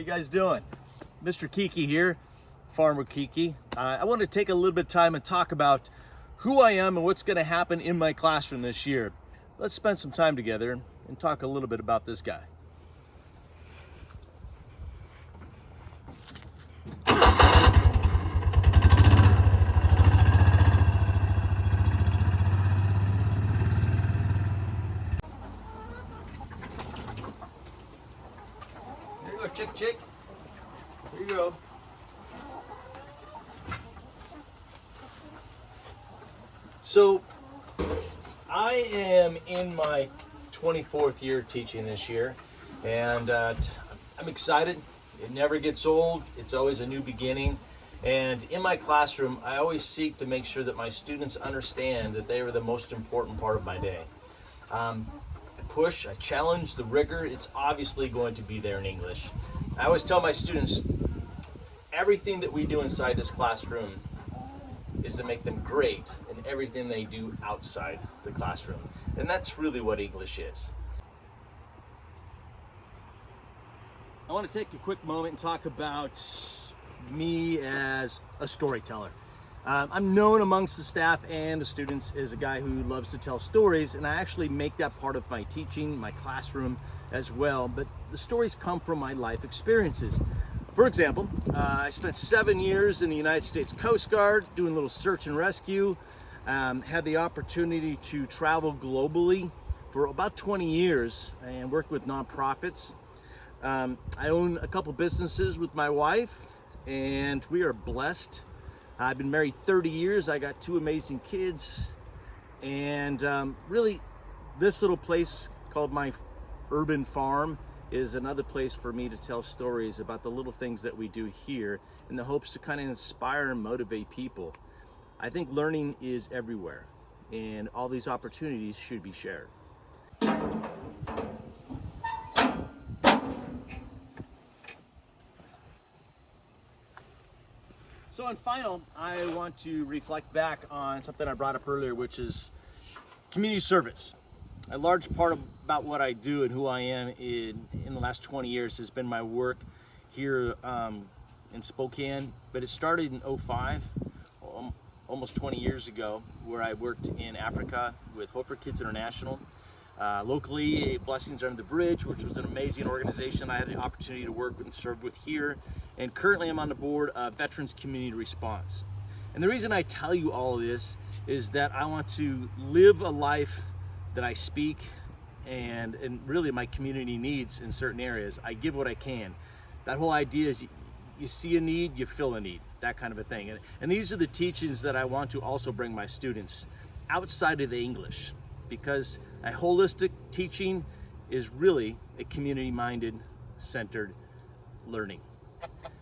you guys doing? Mr. Kiki here, Farmer Kiki. I want to take a little bit of time and talk about who I am and what's going to happen in my classroom this year. Let's spend some time together and talk a little bit about this guy. There you go, chick, chick. There you go. So, I am in my 24th year teaching this year, and I'm excited. It never gets old. It's always a new beginning. And in my classroom, I always seek to make sure that my students understand that they are the most important part of my day. I challenge the rigor. It's obviously going to be there in English. I always tell my students, everything that we do inside this classroom is to make them great in everything they do outside the classroom. And that's really what English is. I want to take a quick moment and talk about me as a storyteller. I'm known amongst the staff and the students as a guy who loves to tell stories, and I actually make that part of my teaching, my classroom as well. But the stories come from my life experiences. For example, I spent 7 years in the United States Coast Guard doing a little search and rescue. Had the opportunity to travel globally for about 20 years and work with nonprofits. I own a couple businesses with my wife, and we are blessed. I've been married 30 years. I got 2 amazing kids, and really this little place called my urban farm is another place for me to tell stories about the little things that we do here in the hopes to kind of inspire and motivate people. I think learning is everywhere, and all these opportunities should be shared. So in final, I want to reflect back on something I brought up earlier, which is community service. A large part about what I do and who I am in the last 20 years has been my work here in Spokane, but it started in '05, almost 20 years ago, where I worked in Africa with Hope for Kids International. Locally, Blessings Under the Bridge, which was an amazing organization I had the opportunity to work with and serve with here. And currently I'm on the board of Veterans Community Response. And the reason I tell you all of this is that I want to live a life that I speak and really my community needs in certain areas. I give what I can. That whole idea is you see a need, you fill a need, that kind of a thing. And these are the teachings that I want to also bring my students outside of the English, because a holistic teaching is really a community-minded, centered learning.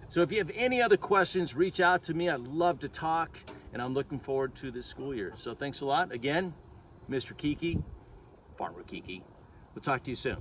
So if you have any other questions, reach out to me. I'd love to talk, and I'm looking forward to this school year. So thanks a lot. Again, Mr. Kiki, Farmer Kiki. We'll talk to you soon.